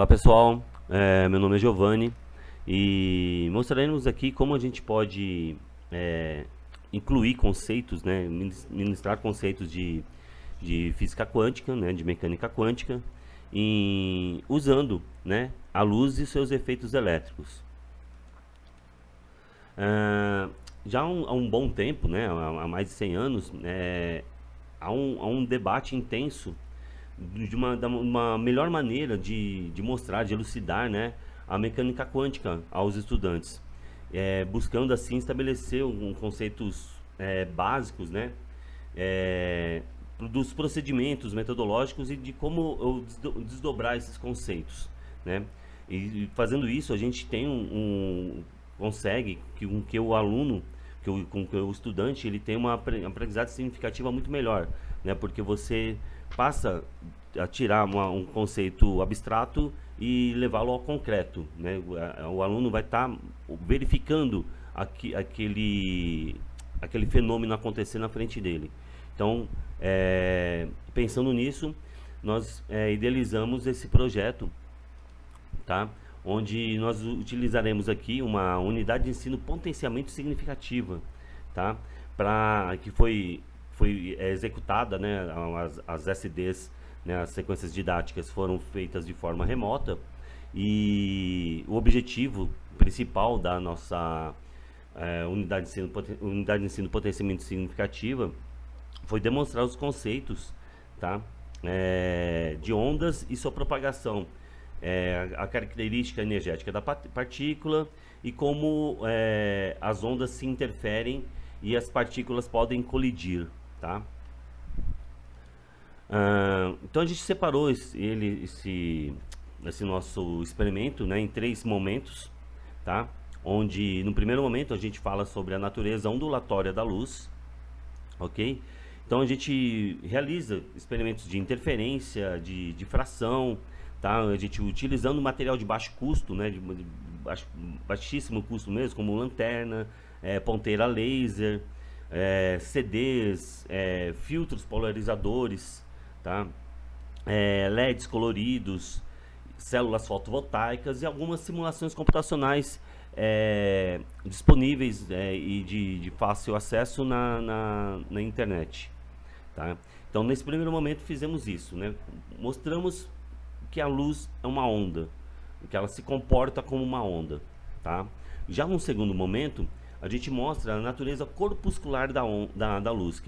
Pessoal, meu nome é Giovanni e mostraremos aqui como a gente pode é, incluir conceitos, né, ministrar conceitos de física quântica, né, de mecânica quântica, usando, né, a luz e seus efeitos elétricos. Ah, já há um bom tempo, né, há mais de 100 anos, há um debate intenso uma melhor maneira de mostrar, de elucidar, né, a mecânica quântica aos estudantes, buscando assim estabelecer conceitos básicos, né, é, dos procedimentos metodológicos e de como desdobrar esses conceitos, né? E fazendo isso a gente tem consegue que o aluno, que o estudante ele tem uma aprendizagem significativa muito melhor, né? Porque você passa a tirar um conceito abstrato e levá-lo ao concreto, né? O aluno vai estar verificando aquele fenômeno acontecer na frente dele. Então, pensando nisso, nós idealizamos esse projeto, tá? Onde nós utilizaremos aqui uma unidade de ensino potencialmente significativa, tá? Que foi executada, né? As SDs, né? As sequências didáticas foram feitas de forma remota e o objetivo principal da nossa unidade de ensino potencialmente significativa foi demonstrar os conceitos, tá? De ondas e sua propagação, a característica energética da partícula e como as ondas se interferem e as partículas podem colidir, tá? Então a gente separou esse nosso experimento, né, em 3 momentos, tá? Onde no primeiro momento a gente fala sobre a natureza ondulatória da luz, ok? Então a gente realiza experimentos de interferência, de difração, tá? A gente utilizando material de baixo custo, né? De baixíssimo custo mesmo, como lanterna, ponteira laser, CDs, filtros polarizadores, tá? LEDs coloridos, células fotovoltaicas e algumas simulações computacionais disponíveis e de fácil acesso na internet. Tá? Então, nesse primeiro momento, fizemos isso, né? Mostramos que a luz é uma onda, que ela se comporta como uma onda. Tá? Já num segundo momento, a gente mostra a natureza corpuscular da luz,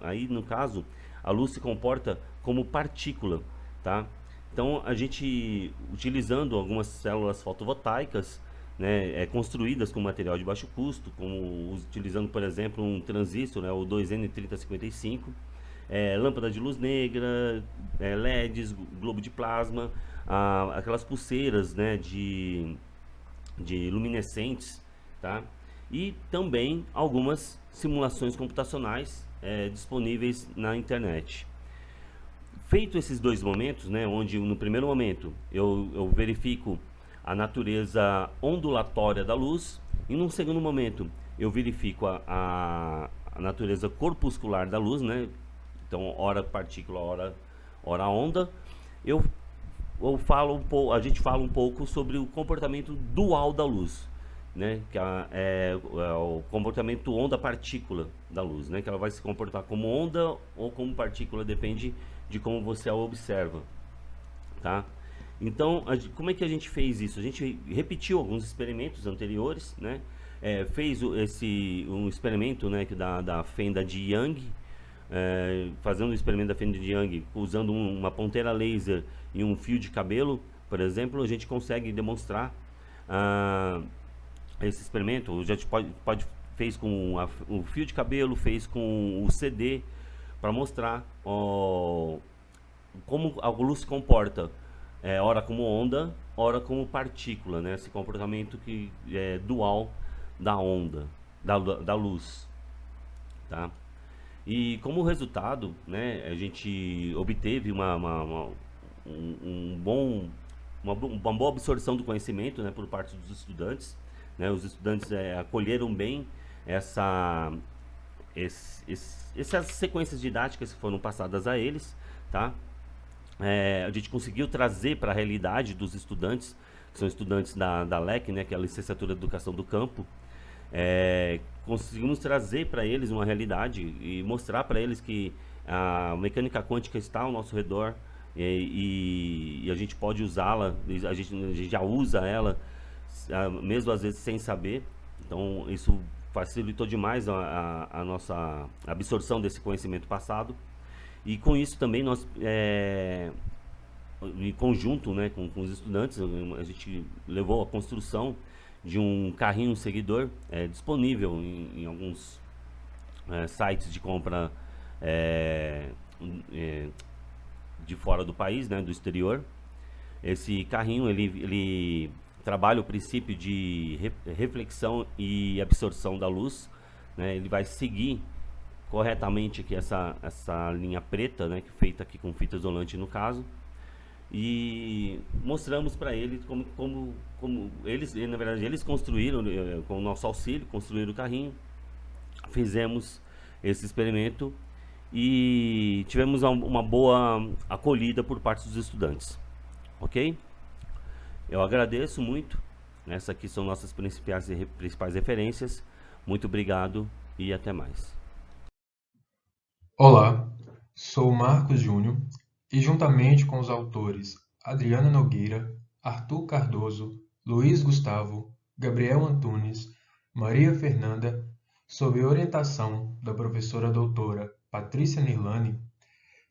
aí, no caso, a luz se comporta como partícula. Tá? Então, a gente, utilizando algumas células fotovoltaicas, né, construídas com material de baixo custo, como utilizando, por exemplo, um transistor, né, o 2N3055, lâmpada de luz negra, LEDs, globo de plasma, aquelas pulseiras, né, de luminescentes, tá? E também algumas simulações computacionais disponíveis na internet. Feito esses 2 momentos, né, onde no primeiro momento eu verifico a natureza ondulatória da luz e num segundo momento eu verifico a natureza corpuscular da luz, né? Então, hora partícula, hora onda. Eu falo a gente fala um pouco sobre o comportamento dual da luz, né? Que é o comportamento onda-partícula da luz, né? Que ela vai se comportar como onda ou como partícula, depende de como você a observa, tá? Então, como é que a gente fez isso? A gente repetiu alguns experimentos anteriores, né? Fez um experimento, né, da fenda de Young, fazendo o experimento da fenda de Young usando uma ponteira laser e um fio de cabelo, por exemplo, a gente consegue demonstrar esse experimento. A gente fez com o fio de cabelo, fez com o CD, para mostrar como a luz se comporta, ora como onda, ora como partícula, né? Esse comportamento que é dual da onda, da luz, tá? E como resultado, né, a gente obteve uma boa absorção do conhecimento, né, por parte dos estudantes, né? Os estudantes acolheram bem essas sequências didáticas que foram passadas a eles, tá? a gente conseguiu trazer para a realidade dos estudantes, que são estudantes da LEC, né, que é a Licenciatura de Educação do Campo, conseguimos trazer para eles uma realidade e mostrar para eles que a mecânica quântica está ao nosso redor e a gente pode usá-la, a gente já usa ela, mesmo às vezes sem saber. Então isso facilitou demais a nossa absorção desse conhecimento passado. E com isso também nós, em conjunto, né, com os estudantes, a gente levou a construção de um carrinho seguidor disponível em alguns sites de compra é, é, de fora do país, né, do exterior. Esse carrinho ele trabalha o princípio de reflexão e absorção da luz, né? Ele vai seguir corretamente aqui essa linha preta, né, que é feita aqui com fita isolante no caso, e mostramos para eles como eles, na verdade, eles construíram, com o nosso auxílio, construíram o carrinho, fizemos esse experimento e tivemos uma boa acolhida por parte dos estudantes, ok? Eu agradeço muito, essas aqui são nossas principais referências, muito obrigado e até mais. Olá, sou Marcos Júnior e, juntamente com os autores Adriana Nogueira, Arthur Cardoso, Luiz Gustavo, Gabriel Antunes, Maria Fernanda, sob orientação da professora doutora Patrícia Nirlani,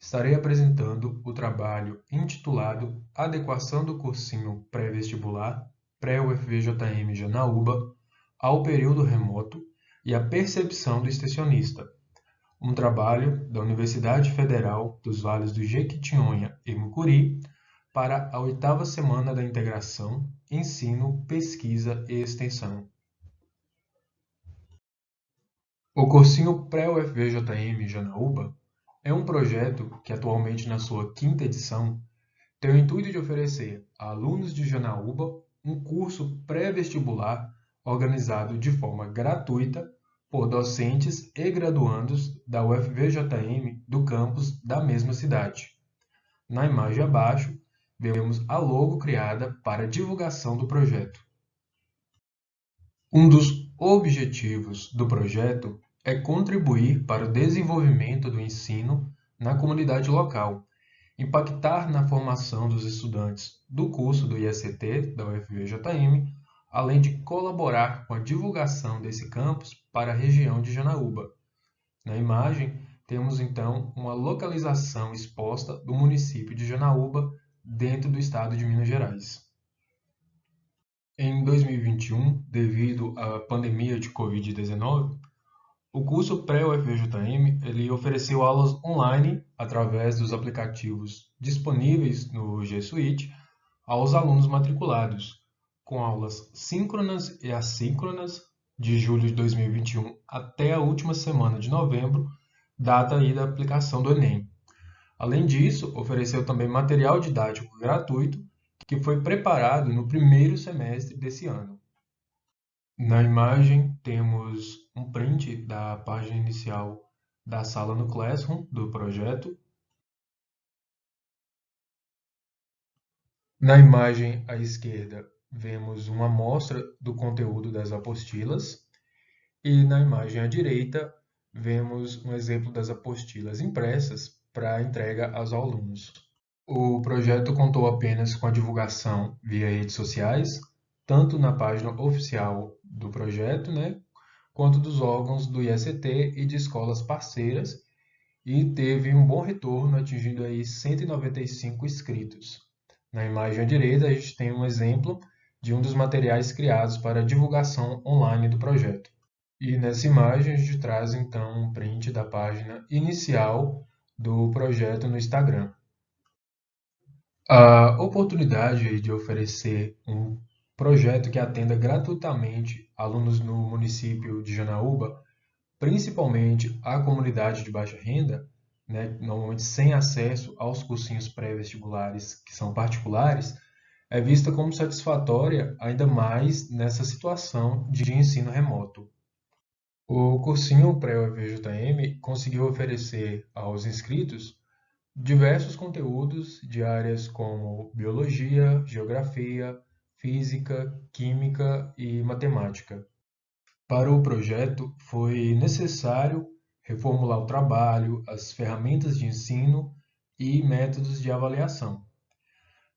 estarei apresentando o trabalho intitulado Adequação do cursinho pré-vestibular, pré-UFVJM Janaúba, ao período remoto e a percepção do extensionista, um trabalho da Universidade Federal dos Vales do Jequitinhonha e Mucuri para a 8ª Semana da Integração, Ensino, Pesquisa e Extensão. O cursinho pré-UFVJM Janaúba é um projeto que, atualmente na sua 5ª edição, tem o intuito de oferecer a alunos de Janaúba um curso pré-vestibular organizado de forma gratuita por docentes e graduandos da UFVJM do campus da mesma cidade. Na imagem abaixo, vemos a logo criada para divulgação do projeto. Um dos objetivos do projeto é contribuir para o desenvolvimento do ensino na comunidade local, impactar na formação dos estudantes do curso do ISCT da UFVJM, além de colaborar com a divulgação desse campus para a região de Janaúba. Na imagem, temos então uma localização exposta do município de Janaúba, dentro do estado de Minas Gerais. Em 2021, devido à pandemia de Covid-19, o curso pré-UFVJM ele ofereceu aulas online através dos aplicativos disponíveis no G Suite aos alunos matriculados, com aulas síncronas e assíncronas de julho de 2021 até a última semana de novembro, data aí da aplicação do Enem. Além disso, ofereceu também material didático gratuito que foi preparado no primeiro semestre desse ano. Na imagem, temos um print da página inicial da sala no Classroom do projeto. Na imagem à esquerda, vemos uma amostra do conteúdo das apostilas. E na imagem à direita, vemos um exemplo das apostilas impressas para entrega aos alunos. O projeto contou apenas com a divulgação via redes sociais, tanto na página oficial do projeto, né, quanto dos órgãos do ISCT e de escolas parceiras, e teve um bom retorno, atingindo aí 195 inscritos. Na imagem à direita, a gente tem um exemplo de um dos materiais criados para a divulgação online do projeto. E nessa imagem a gente traz então um print da página inicial do projeto no Instagram. A oportunidade de oferecer um projeto que atenda gratuitamente alunos no município de Janaúba, principalmente a comunidade de baixa renda, né, normalmente sem acesso aos cursinhos pré-vestibulares que são particulares, é vista como satisfatória ainda mais nessa situação de ensino remoto. O cursinho pré-UFVJM conseguiu oferecer aos inscritos diversos conteúdos de áreas como biologia, geografia, física, química e matemática. Para o projeto, foi necessário reformular o trabalho, as ferramentas de ensino e métodos de avaliação.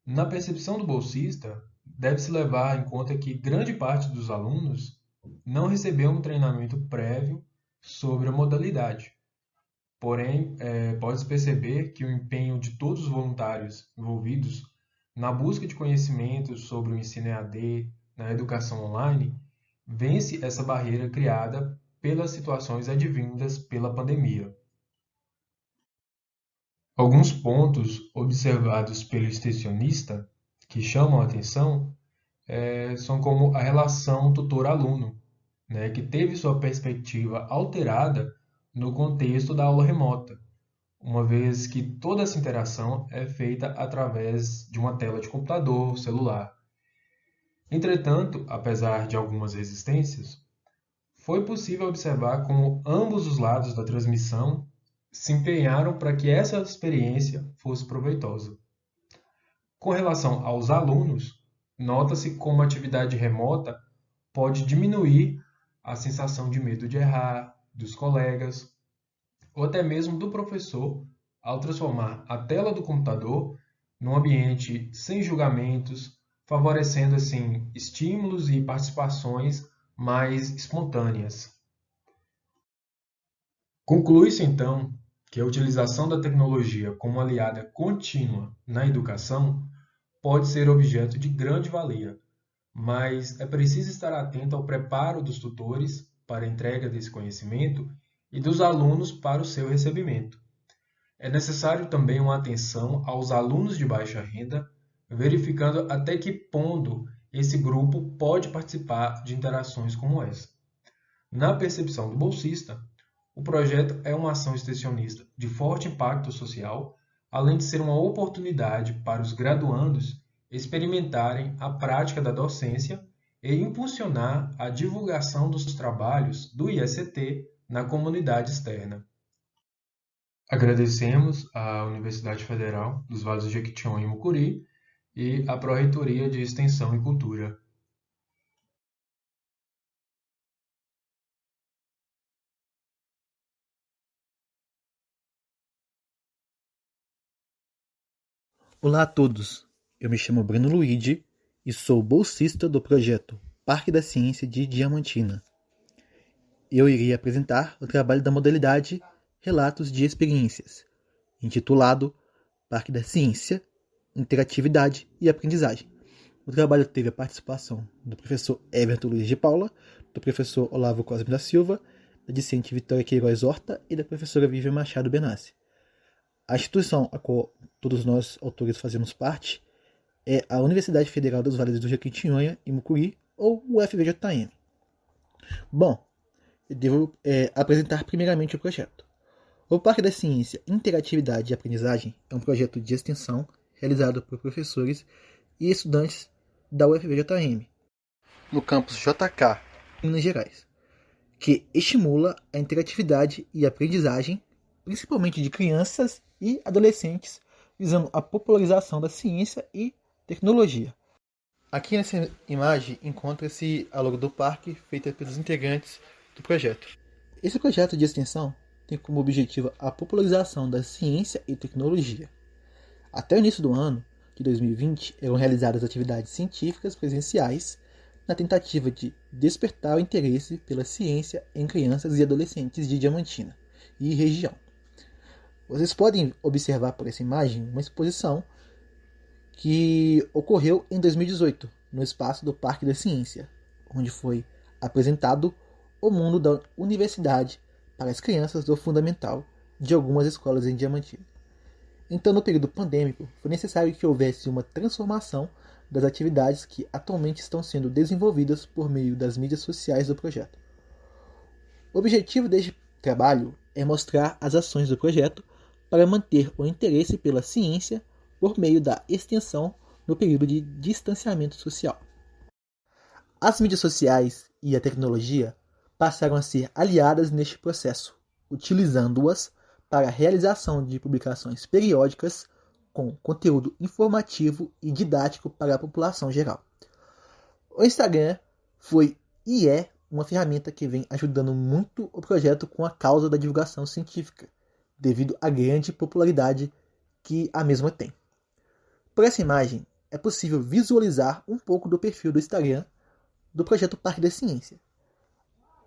Na percepção do bolsista, deve-se levar em conta que grande parte dos alunos não recebeu um treinamento prévio sobre a modalidade. Porém, pode-se perceber que o empenho de todos os voluntários envolvidos na busca de conhecimentos sobre o ensino EAD, na educação online, vence essa barreira criada pelas situações advindas pela pandemia. Alguns pontos observados pelo extensionista que chamam a atenção são como a relação tutor-aluno, né, que teve sua perspectiva alterada no contexto da aula remota, uma vez que toda essa interação é feita através de uma tela de computador, celular. Entretanto, apesar de algumas resistências, foi possível observar como ambos os lados da transmissão se empenharam para que essa experiência fosse proveitosa. Com relação aos alunos, nota-se como a atividade remota pode diminuir a sensação de medo de errar dos colegas ou até mesmo do professor ao transformar a tela do computador num ambiente sem julgamentos, favorecendo assim estímulos e participações mais espontâneas. Conclui-se então que a utilização da tecnologia como aliada contínua na educação pode ser objeto de grande valia, mas é preciso estar atento ao preparo dos tutores para a entrega desse conhecimento e dos alunos para o seu recebimento. É necessário também uma atenção aos alunos de baixa renda, verificando até que ponto esse grupo pode participar de interações como essa. Na percepção do bolsista, o projeto é uma ação extensionista de forte impacto social, além de ser uma oportunidade para os graduandos experimentarem a prática da docência e impulsionar a divulgação dos trabalhos do ISCT na comunidade externa. Agradecemos à Universidade Federal dos Vales do Jequitinhonha e Mucuri e à Pró-Reitoria de Extensão e Cultura. Olá a todos, eu me chamo Breno Luigi e sou bolsista do projeto Parque da Ciência de Diamantina. Eu irei apresentar o trabalho da modalidade Relatos de Experiências, intitulado Parque da Ciência, Interatividade e Aprendizagem. O trabalho teve a participação do professor Everton Luiz de Paula, do professor Olavo Cosme da Silva, da discente Vitória Queiroz Horta e da professora Vivian Machado Benassi. A instituição a qual todos nós autores fazemos parte é a Universidade Federal dos Vales do Jequitinhonha e Mucuri, ou UFVJM. Bom, eu devo apresentar primeiramente o projeto. O Parque da Ciência, Interatividade e Aprendizagem é um projeto de extensão realizado por professores e estudantes da UFVJM, no campus JK, em Minas Gerais, que estimula a interatividade e aprendizagem, principalmente de crianças e adolescentes, visando a popularização da ciência e tecnologia. Aqui nessa imagem encontra-se a logo do parque, feita pelos integrantes do projeto. Esse projeto de extensão tem como objetivo a popularização da ciência e tecnologia. Até o início do ano de 2020, eram realizadas atividades científicas presenciais na tentativa de despertar o interesse pela ciência em crianças e adolescentes de Diamantina e região. Vocês podem observar por essa imagem uma exposição que ocorreu em 2018, no espaço do Parque da Ciência, onde foi apresentado o mundo da universidade para as crianças do fundamental de algumas escolas em Diamantina. Então, no período pandêmico, foi necessário que houvesse uma transformação das atividades que atualmente estão sendo desenvolvidas por meio das mídias sociais do projeto. O objetivo deste trabalho é mostrar as ações do projeto para manter o interesse pela ciência por meio da extensão no período de distanciamento social. As mídias sociais e a tecnologia passaram a ser aliadas neste processo, utilizando-as para a realização de publicações periódicas com conteúdo informativo e didático para a população geral. O Instagram foi e é uma ferramenta que vem ajudando muito o projeto com a causa da divulgação científica, devido à grande popularidade que a mesma tem. Por essa imagem, é possível visualizar um pouco do perfil do Instagram do projeto Parque da Ciência.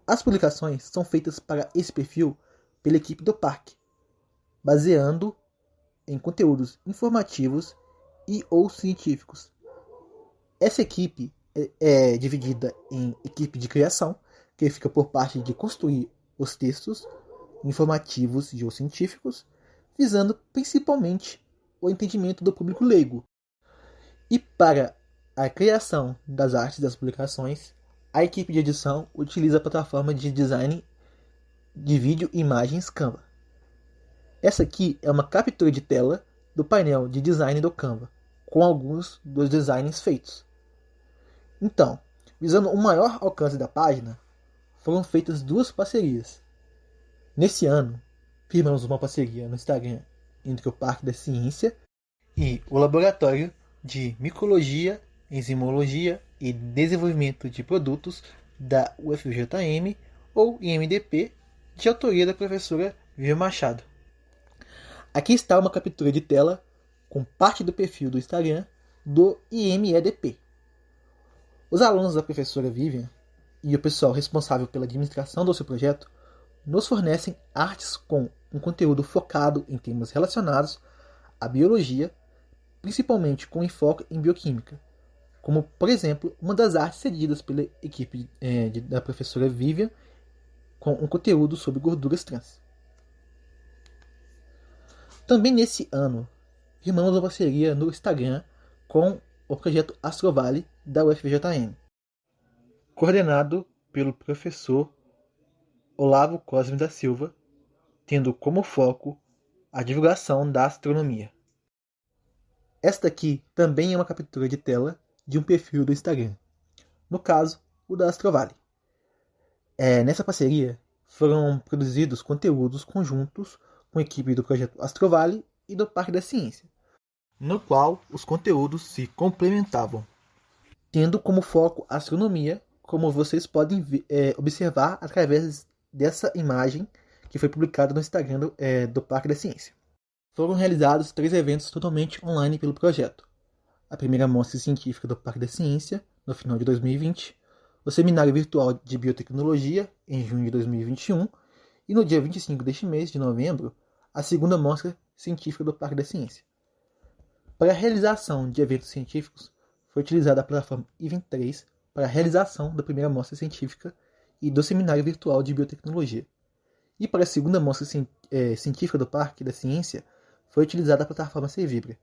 As publicações são feitas para esse perfil pela equipe do parque, baseando em conteúdos informativos e ou científicos. Essa equipe é dividida em equipe de criação, que fica por parte de construir os textos informativos e ou científicos, visando principalmente o entendimento do público leigo. E para a criação das artes das publicações, a equipe de edição utiliza a plataforma de design de vídeo e imagens Canva. Essa aqui é uma captura de tela do painel de design do Canva, com alguns dos designs feitos. Então, visando o maior alcance da página, foram feitas 2 parcerias. Nesse ano, firmamos uma parceria no Instagram entre o Parque da Ciência e o Laboratório de Micologia, Enzimologia e Desenvolvimento de Produtos da UFJM, ou IMDP, de autoria da professora Vivian Machado. Aqui está uma captura de tela com parte do perfil do Instagram do IMEDP. Os alunos da professora Vivian e o pessoal responsável pela administração do seu projeto nos fornecem artes com um conteúdo focado em temas relacionados à biologia, principalmente com enfoque em bioquímica, como, por exemplo, uma das artes cedidas pela equipe da professora Vivian com um conteúdo sobre gorduras trans. Também nesse ano, firmamos uma parceria no Instagram com o projeto Astrovale da UFJM, coordenado pelo professor Olavo Cosme da Silva, tendo como foco a divulgação da astronomia. Esta aqui também é uma captura de tela de um perfil do Instagram, no caso, o da Astrovale. Nessa parceria, foram produzidos conteúdos conjuntos com a equipe do projeto Astrovale e do Parque da Ciência, no qual os conteúdos se complementavam, tendo como foco a astronomia, como vocês podem observar através dessa imagem que foi publicada no Instagram do Parque da Ciência. Foram realizados 3 eventos totalmente online pelo projeto. A primeira mostra científica do Parque da Ciência, no final de 2020, o seminário virtual de biotecnologia, em junho de 2021, e no dia 25 deste mês de novembro, a segunda mostra científica do Parque da Ciência. Para a realização de eventos científicos, foi utilizada a plataforma Event3 para a realização da primeira mostra científica e do seminário virtual de biotecnologia. E para a segunda mostra científica do Parque da Ciência, foi utilizada a plataforma Servibra,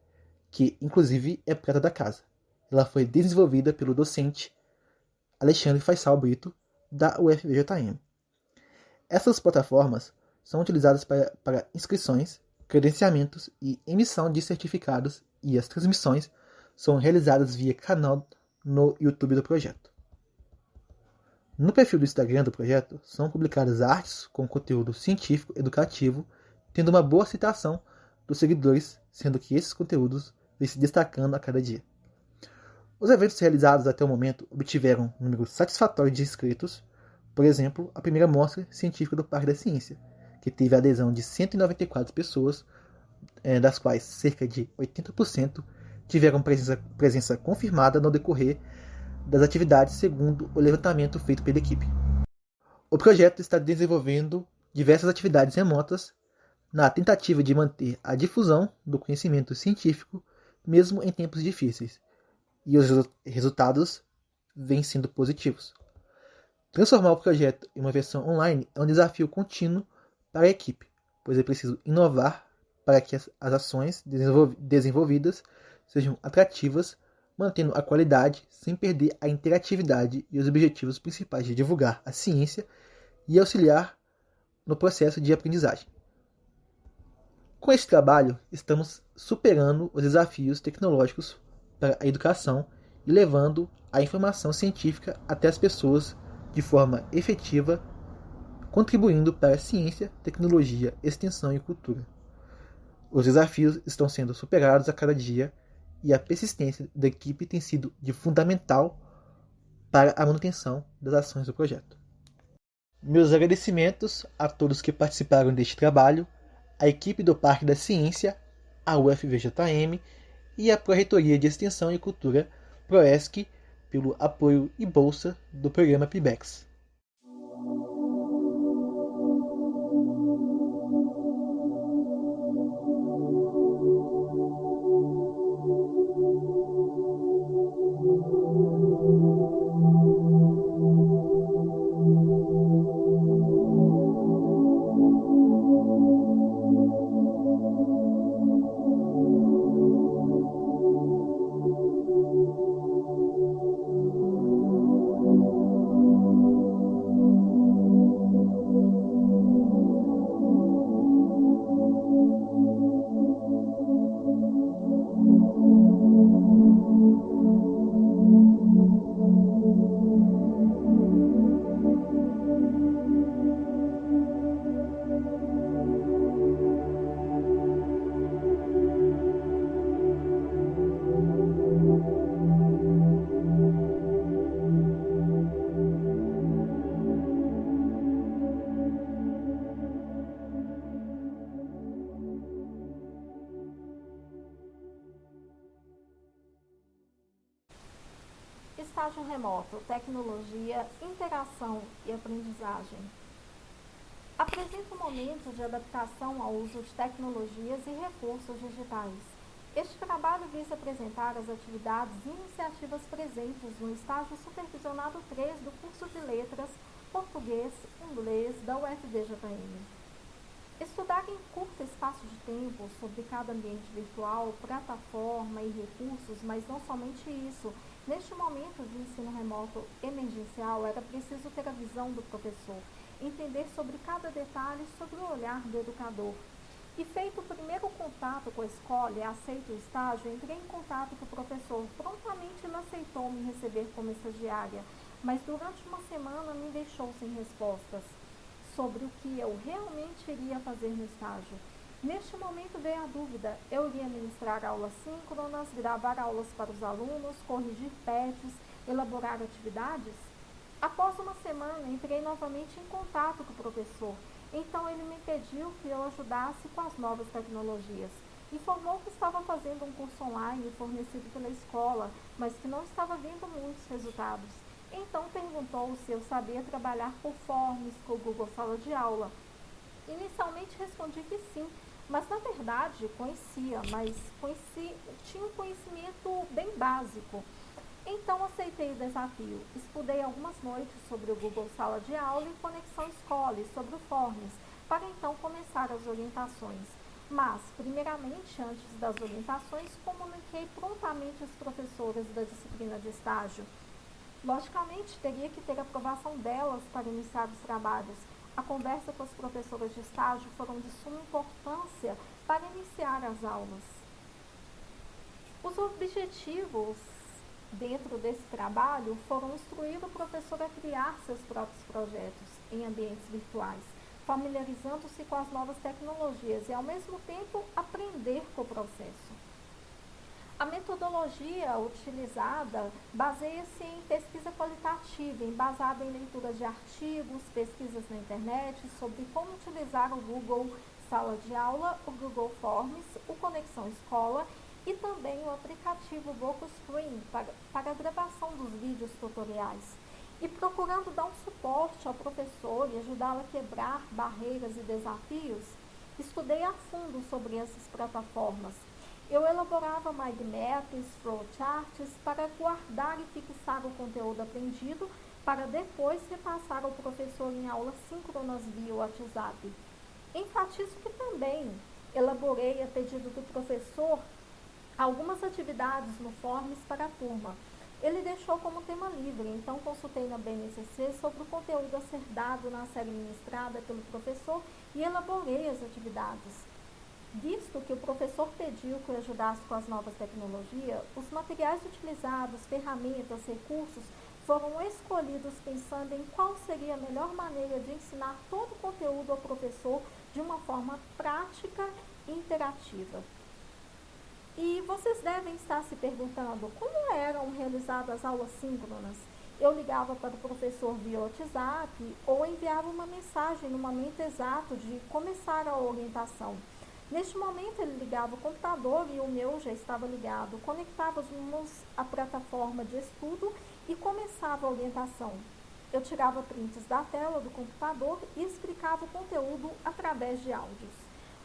que inclusive é prata da casa. Ela foi desenvolvida pelo docente Alexandre Faisal Brito, da UFJM. Essas plataformas são utilizadas para inscrições, credenciamentos e emissão de certificados, e as transmissões são realizadas via canal no YouTube do projeto. No perfil do Instagram do projeto são publicadas artes com conteúdo científico educativo, tendo uma boa aceitação dos seguidores, sendo que esses conteúdos vêm se destacando a cada dia. Os eventos realizados até o momento obtiveram um número satisfatório de inscritos. Por exemplo, a primeira mostra científica do Parque da Ciência, que teve a adesão de 194 pessoas, das quais cerca de 80% tiveram presença confirmada no decorrer das atividades, segundo o levantamento feito pela equipe. O projeto está desenvolvendo diversas atividades remotas na tentativa de manter a difusão do conhecimento científico, mesmo em tempos difíceis, e os resultados vêm sendo positivos. Transformar o projeto em uma versão online é um desafio contínuo para a equipe, pois é preciso inovar para que as ações desenvolvidas sejam atrativas, mantendo a qualidade sem perder a interatividade e os objetivos principais de divulgar a ciência e auxiliar no processo de aprendizagem. Com esse trabalho, estamos superando os desafios tecnológicos para a educação e levando a informação científica até as pessoas de forma efetiva, contribuindo para a ciência, tecnologia, extensão e cultura. Os desafios estão sendo superados a cada dia e a persistência da equipe tem sido de fundamental para a manutenção das ações do projeto. Meus agradecimentos a todos que participaram deste trabalho, a equipe do Parque da Ciência, a UFVJM e a Pró-Reitoria de Extensão e Cultura, PROESC, pelo apoio e bolsa do programa PIBEX. Estágio remoto, tecnologia, interação e aprendizagem. Apresenta um momento de adaptação ao uso de tecnologias e recursos digitais. Este trabalho visa apresentar as atividades e iniciativas presentes no estágio supervisionado 3 do curso de Letras, Português e Inglês da UFVJM. Estudar em curto espaço de tempo sobre cada ambiente virtual, plataforma e recursos, mas não somente isso. Neste momento de ensino remoto emergencial, era preciso ter a visão do professor, entender sobre cada detalhe sobre o olhar do educador. E feito o primeiro contato com a escola e aceito o estágio, entrei em contato com o professor. Prontamente ele aceitou me receber como estagiária, mas durante uma semana me deixou sem respostas sobre o que eu realmente iria fazer no estágio. Neste momento veio a dúvida, eu iria ministrar aulas síncronas, gravar aulas para os alunos, corrigir PETs, elaborar atividades? Após uma semana, entrei novamente em contato com o professor, então ele me pediu que eu ajudasse com as novas tecnologias. Informou que estava fazendo um curso online fornecido pela escola, mas que não estava vendo muitos resultados. Então perguntou se eu sabia trabalhar com Forms, com o Google Sala de Aula. Inicialmente respondi que sim, mas na verdade tinha um conhecimento bem básico. Então aceitei o desafio. Estudei algumas noites sobre o Google Sala de Aula e Conexão Escola e sobre o Forms, para então começar as orientações. Mas, primeiramente, antes das orientações, comuniquei prontamente às professoras da disciplina de estágio. Logicamente, teria que ter a aprovação delas para iniciar os trabalhos. A conversa com as professoras de estágio foram de suma importância para iniciar as aulas. Os objetivos dentro desse trabalho foram instruir o professor a criar seus próprios projetos em ambientes virtuais, familiarizando-se com as novas tecnologias e, ao mesmo tempo, aprender com o processo. A metodologia utilizada baseia-se em pesquisa qualitativa, embasada em leituras de artigos, pesquisas na internet sobre como utilizar o Google Sala de Aula, o Google Forms, o Conexão Escola e também o aplicativo VocoScreen para a gravação dos vídeos tutoriais. E procurando dar um suporte ao professor e ajudá-lo a quebrar barreiras e desafios, estudei a fundo sobre essas plataformas. Eu elaborava mind maps, flowcharts para guardar e fixar o conteúdo aprendido para depois repassar ao professor em aulas síncronas via WhatsApp. Enfatizo que também elaborei, a pedido do professor, algumas atividades no Forms para a turma. Ele deixou como tema livre, então consultei na BNCC sobre o conteúdo a ser dado na série ministrada pelo professor e elaborei as atividades. Visto que o professor pediu que eu ajudasse com as novas tecnologias, os materiais utilizados, ferramentas, recursos, foram escolhidos pensando em qual seria a melhor maneira de ensinar todo o conteúdo ao professor de uma forma prática e interativa. E vocês devem estar se perguntando como eram realizadas as aulas síncronas. Eu ligava para o professor via WhatsApp ou enviava uma mensagem no momento exato de começar a orientação. Neste momento ele ligava o computador e o meu já estava ligado. Conectávamos a plataforma de estudo e começava a orientação. Eu tirava prints da tela do computador e explicava o conteúdo através de áudios.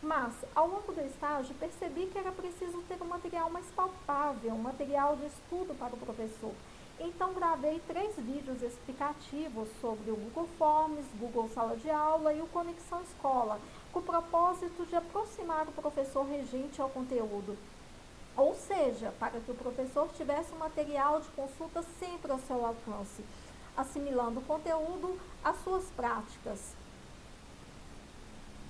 Mas, ao longo do estágio, percebi que era preciso ter um material mais palpável, um material de estudo para o professor. Então, gravei 3 vídeos explicativos sobre o Google Forms, Google Sala de Aula e o Conexão Escola, com o propósito de aproximar o professor regente ao conteúdo. Ou seja, para que o professor tivesse um material de consulta sempre ao seu alcance, assimilando o conteúdo às suas práticas.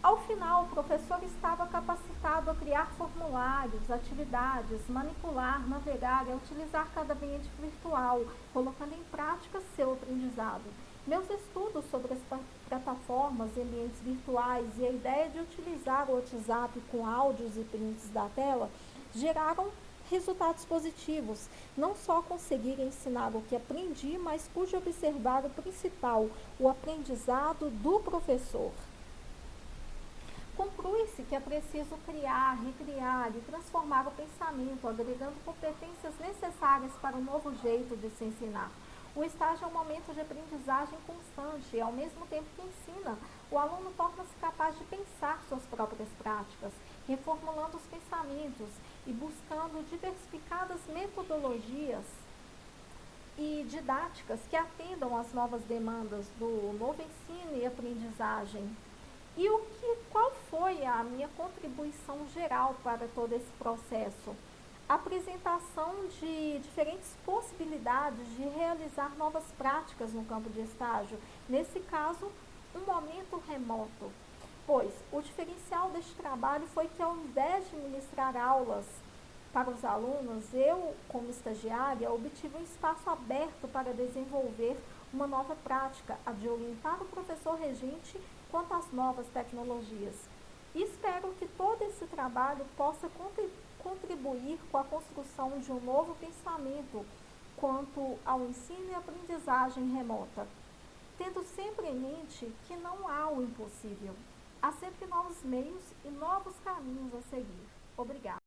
Ao final, o professor estava capacitado a criar formulários, atividades, manipular, navegar e utilizar cada ambiente virtual, colocando em prática seu aprendizado. Meus estudos sobre as plataformas e ambientes virtuais e a ideia de utilizar o WhatsApp com áudios e prints da tela geraram resultados positivos. Não só consegui ensinar o que aprendi, mas pude observar o principal, o aprendizado do professor. Conclui-se que é preciso criar, recriar e transformar o pensamento, agregando competências necessárias para um novo jeito de se ensinar. O estágio é um momento de aprendizagem constante e, ao mesmo tempo que ensina, o aluno torna-se capaz de pensar suas próprias práticas, reformulando os pensamentos e buscando diversificadas metodologias e didáticas que atendam às novas demandas do novo ensino e aprendizagem. E qual foi a minha contribuição geral para todo esse processo? A apresentação de diferentes possibilidades de realizar novas práticas no campo de estágio, nesse caso, um momento remoto. Pois o diferencial deste trabalho foi que, ao invés de ministrar aulas para os alunos, eu, como estagiária, obtive um espaço aberto para desenvolver uma nova prática, a de orientar o professor regente quanto às novas tecnologias. E espero que todo esse trabalho possa contribuir com a construção de um novo pensamento quanto ao ensino e aprendizagem remota, tendo sempre em mente que não há o impossível. Há sempre novos meios e novos caminhos a seguir. Obrigada.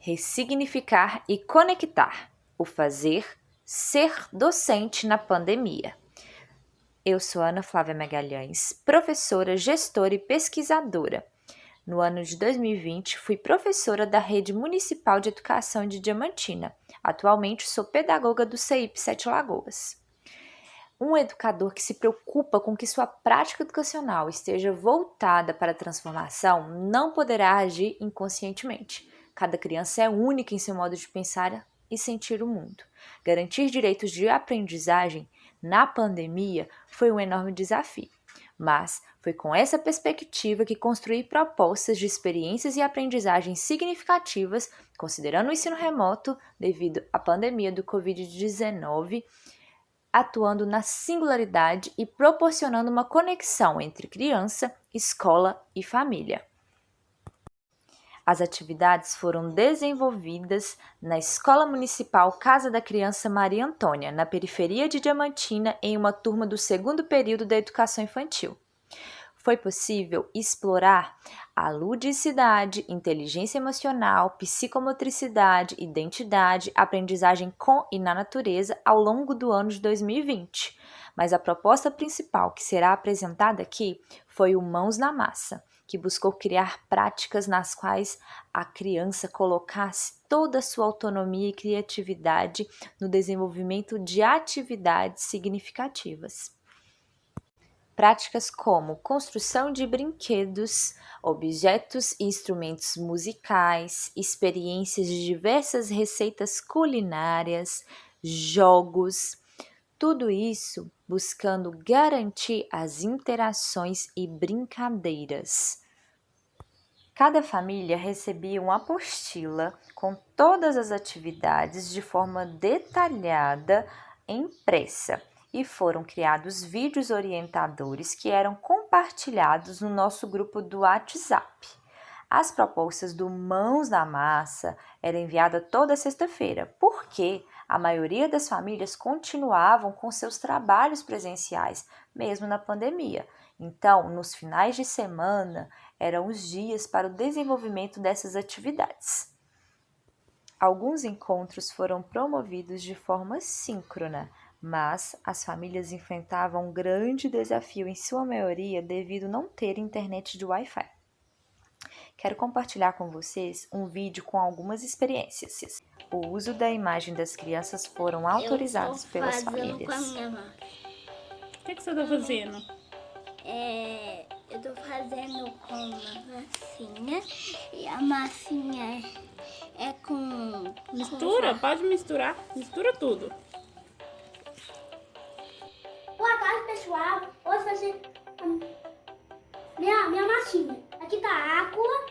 Ressignificar e conectar. O fazer, ser docente na pandemia. Eu sou Ana Flávia Magalhães, professora, gestora e pesquisadora. No ano de 2020, fui professora da Rede Municipal de Educação de Diamantina. Atualmente, sou pedagoga do CEIP Sete Lagoas. Um educador que se preocupa com que sua prática educacional esteja voltada para a transformação não poderá agir inconscientemente. Cada criança é única em seu modo de pensar e sentir o mundo. Garantir direitos de aprendizagem na pandemia foi um enorme desafio, mas foi com essa perspectiva que construí propostas de experiências e aprendizagens significativas, considerando o ensino remoto devido à pandemia do Covid-19, atuando na singularidade e proporcionando uma conexão entre criança, escola e família. As atividades foram desenvolvidas na Escola Municipal Casa da Criança Maria Antônia, na periferia de Diamantina, em uma turma do 2º período da educação infantil. Foi possível explorar a ludicidade, inteligência emocional, psicomotricidade, identidade, aprendizagem com e na natureza ao longo do ano de 2020. Mas a proposta principal que será apresentada aqui foi o Mãos na Massa, que buscou criar práticas nas quais a criança colocasse toda a sua autonomia e criatividade no desenvolvimento de atividades significativas. práticas como construção de brinquedos, objetos e instrumentos musicais, experiências de diversas receitas culinárias, jogos, tudo isso buscando garantir as interações e brincadeiras. Cada família recebia uma apostila com todas as atividades de forma detalhada impressa e foram criados vídeos orientadores que eram compartilhados no nosso grupo do WhatsApp. As propostas do Mãos na Massa eram enviadas toda sexta-feira, porque a maioria das famílias continuavam com seus trabalhos presenciais, mesmo na pandemia. Então, nos finais de semana, eram os dias para o desenvolvimento dessas atividades. Alguns encontros foram promovidos de forma síncrona, mas as famílias enfrentavam um grande desafio, em sua maioria, devido não ter internet de Wi-Fi. Quero compartilhar com vocês um vídeo com algumas experiências. O uso da imagem das crianças foram autorizados pelas famílias. Com a minha mãe. O que você está fazendo? Eu tô fazendo com uma massinha e a massinha é com... Mistura, pode misturar, mistura tudo. Boa tarde, pessoal. Hoje vai ser minha massinha. Aqui tá a água,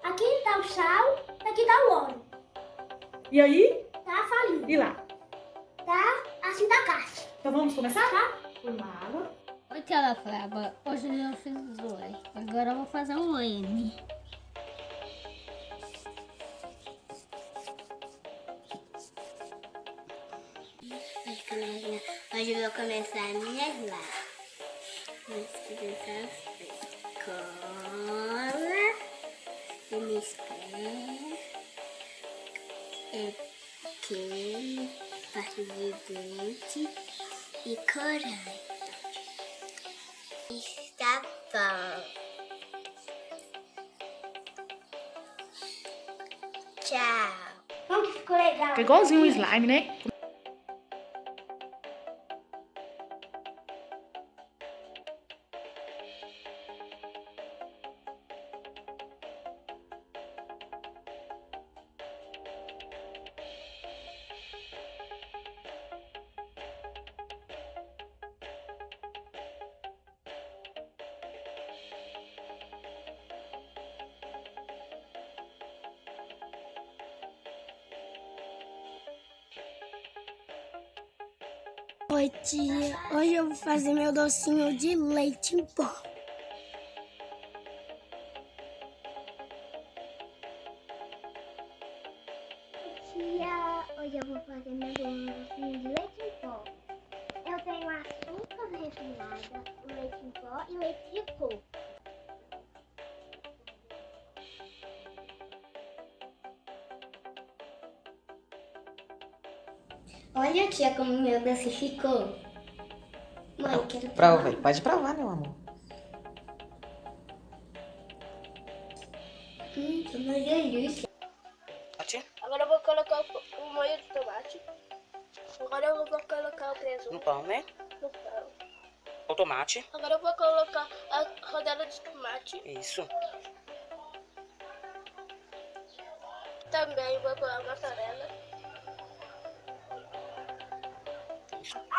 aqui tá o sal, aqui tá o óleo. E aí? Tá a farinha. E lá? Tá assim da caixa. Então vamos começar? Tá? Por uma água. Oi, tia Flávia. Hoje eu fiz o oi. Agora eu vou fazer um N. Hoje eu vou começar a minha lá. Vamos começar cola, MSP, queijo, parte de dente e corante. Está bom. Tchau. Como que ficou legal? Fica igualzinho um slime, né? Oi, tia. Hoje eu vou fazer meu docinho de leite em pó. Tia, hoje eu vou fazer meu docinho de leite em pó. Eu tenho açúcar refinada, leite em pó e leite de coco. Olha, tia, como meu doce ficou. Mãe, quero provar. Prova, pode provar, meu amor. Tá uma delícia. Agora eu vou colocar o molho de tomate. Agora eu vou colocar o presunto No pão, né? no pão. O tomate. Agora eu vou colocar a rodela de tomate. Isso. Também vou pôr a mussarela.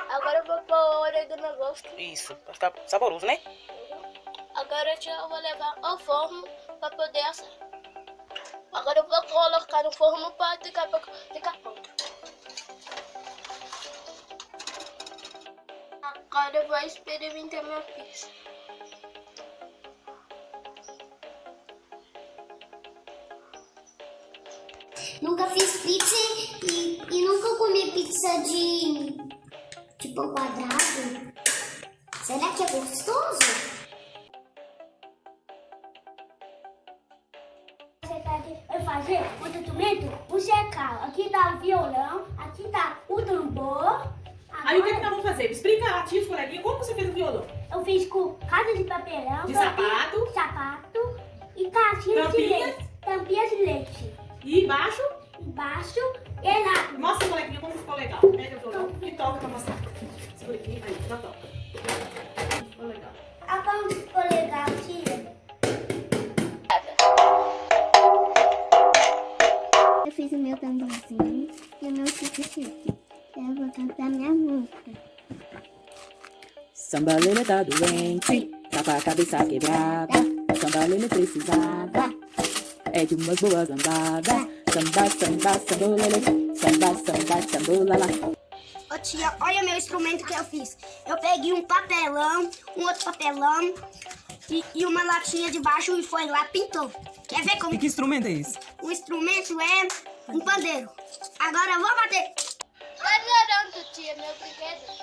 Agora eu vou pôr o orégano a gosto. Isso. Pra ficar saboroso, né? Agora eu vou levar ao forno para poder assar. Agora eu vou colocar no forno para daqui a pouco ficar pronto. Agora eu vou experimentar minha pizza. Nunca fiz pizza e nunca comi pizza de pão quadrado. Será que é gostoso? Eu fazer o instrumento musical. Aqui tá o violão, aqui tá o tambor. Aí o que nós vamos fazer? Explica a tia, coleguinha, como você fez o violão? Eu fiz com casa de papelão, De sapato. sapato e caixinha de Tampinhas. leite. Tampinhas de leite. E embaixo, Embaixo e lá. mostra, coleguinha, como ficou legal. Pega o violão e toca pra mostrar. Segura aqui, aí, já toca. Ficou legal. Eu fiz o meu tamborzinho e o meu chique-chique. Eu vou cantar minha música. Samba lelê tá doente, tá com a cabeça quebrada. Samba lelê precisava é de umas boas lambadas. Samba, samba, sambolelê, samba, samba, sambolala. Ô tia, olha meu instrumento que eu fiz. Eu peguei um papelão, um outro papelão e uma latinha de baixo e foi lá, pintou. Quer ver como? E que instrumento é esse? O instrumento é um pandeiro. Agora eu vou bater. Tá adorando, tia, meu brinquedo.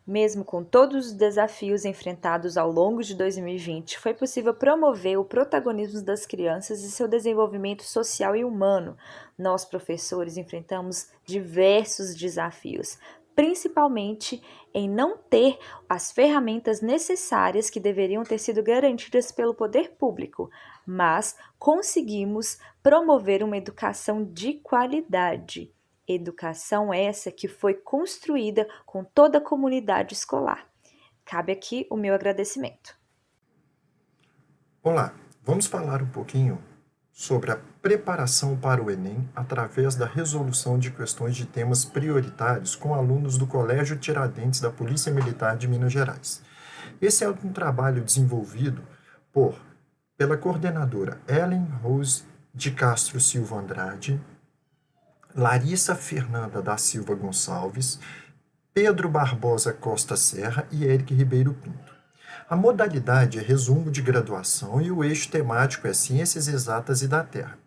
Mesmo com todos os desafios enfrentados ao longo de 2020, foi possível promover o protagonismo das crianças e seu desenvolvimento social e humano. Nós, professores, enfrentamos diversos desafios, principalmente em não ter as ferramentas necessárias que deveriam ter sido garantidas pelo poder público, mas conseguimos promover uma educação de qualidade. Educação essa que foi construída com toda a comunidade escolar. Cabe aqui o meu agradecimento. Olá, vamos falar um pouquinho sobre a preparação para o Enem através da resolução de questões de temas prioritários com alunos do Colégio Tiradentes da Polícia Militar de Minas Gerais. Esse é um trabalho desenvolvido pela coordenadora Ellen Rose de Castro Silva Andrade, Larissa Fernanda da Silva Gonçalves, Pedro Barbosa Costa Serra e Eric Ribeiro Pinto. A modalidade é resumo de graduação e o eixo temático é Ciências Exatas e da Terra.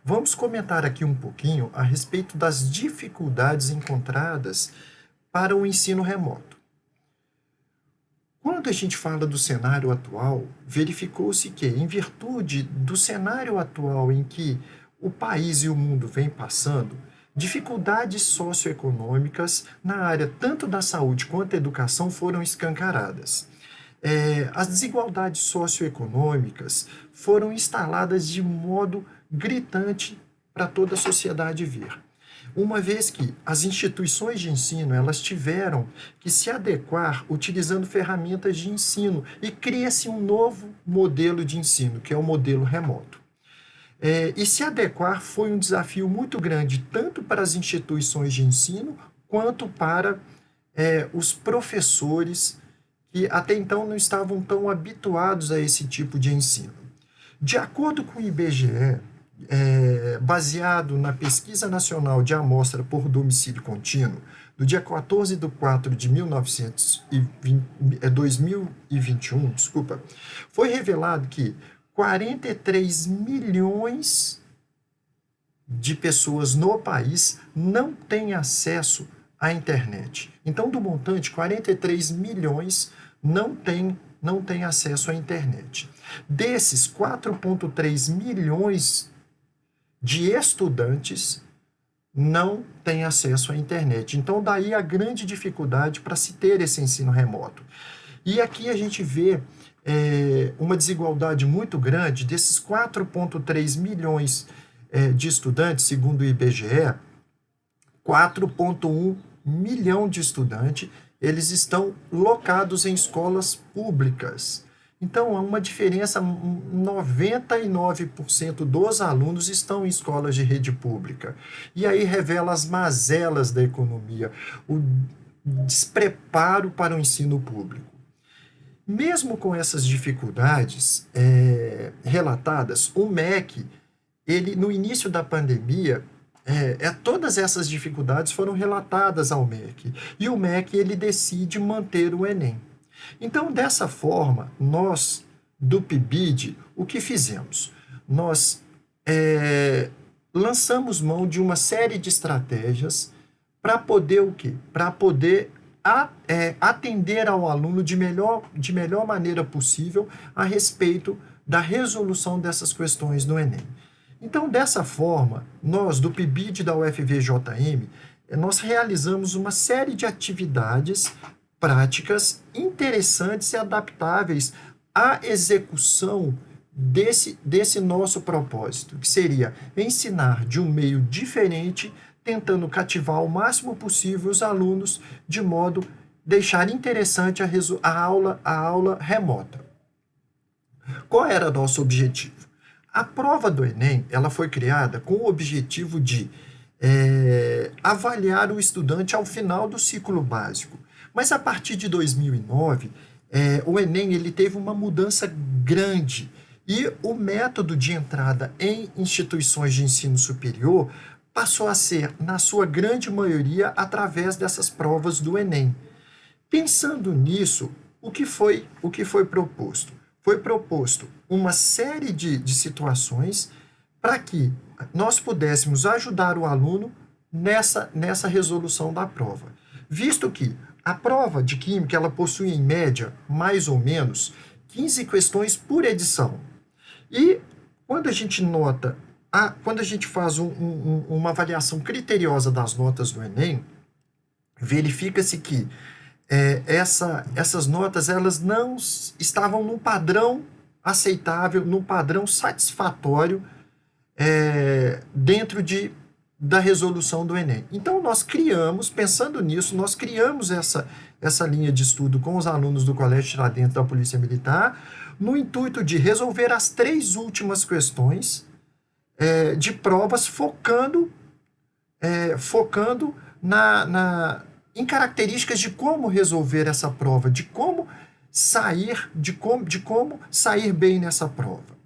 Vamos comentar aqui um pouquinho a respeito das dificuldades encontradas para o ensino remoto. Quando a gente fala do cenário atual, verificou-se que, em virtude do cenário atual em que o país e o mundo vêm passando, dificuldades socioeconômicas na área tanto da saúde quanto da educação foram escancaradas. As desigualdades socioeconômicas foram instaladas de modo gritante para toda a sociedade ver. Uma vez que as instituições de ensino elas tiveram que se adequar utilizando ferramentas de ensino e cria-se um novo modelo de ensino, que é o modelo remoto. E se adequar foi um desafio muito grande, tanto para as instituições de ensino, quanto para os professores que até então não estavam tão habituados a esse tipo de ensino. De acordo com o IBGE, baseado na Pesquisa Nacional de Amostra por Domicílio Contínuo, do dia 14 de 4 de 2021, foi revelado que 43 milhões de pessoas no país não têm acesso à internet. Então, do montante, 43 milhões não têm acesso à internet. Desses, 4,3 milhões de estudantes não têm acesso à internet. Então, daí a grande dificuldade para se ter esse ensino remoto. E aqui a gente vê uma desigualdade muito grande. Desses 4,3 milhões de estudantes, segundo o IBGE, 4,1 milhão de estudantes, eles estão locados em escolas públicas. Então, há uma diferença, 99% dos alunos estão em escolas de rede pública. E aí revela as mazelas da economia, o despreparo para o ensino público. Mesmo com essas dificuldades relatadas, o MEC, ele, no início da pandemia, todas essas dificuldades foram relatadas ao MEC. E o MEC ele decide manter o Enem. Então, dessa forma, nós, do PIBID, o que fizemos? Nós lançamos mão de uma série de estratégias para poder o quê? Para poder atender ao aluno de melhor maneira possível a respeito da resolução dessas questões no Enem. Então, dessa forma, nós, do PIBID da UFVJM, nós realizamos uma série de atividades práticas interessantes e adaptáveis à execução desse nosso propósito, que seria ensinar de um meio diferente, tentando cativar ao máximo possível os alunos de modo deixar interessante a aula remota. Qual era nosso objetivo? A prova do Enem, ela foi criada com o objetivo de avaliar o estudante ao final do ciclo básico. Mas a partir de 2009, o Enem ele teve uma mudança grande e o método de entrada em instituições de ensino superior passou a ser, na sua grande maioria, através dessas provas do Enem. Pensando nisso, o que foi proposto? Foi proposto uma série de situações para que nós pudéssemos ajudar o aluno nessa resolução da prova. Visto que a prova de Química ela possui, em média, mais ou menos 15 questões por edição. E quando a gente quando a gente faz uma avaliação criteriosa das notas do Enem, verifica-se que essas notas elas não estavam num padrão aceitável, num padrão satisfatório dentro da resolução do Enem. Então, pensando nisso, nós criamos essa linha de estudo com os alunos do Colégio Tiradentes da Polícia Militar, no intuito de resolver as 3 últimas questões de provas, focando em características de como resolver essa prova, de como sair bem nessa prova.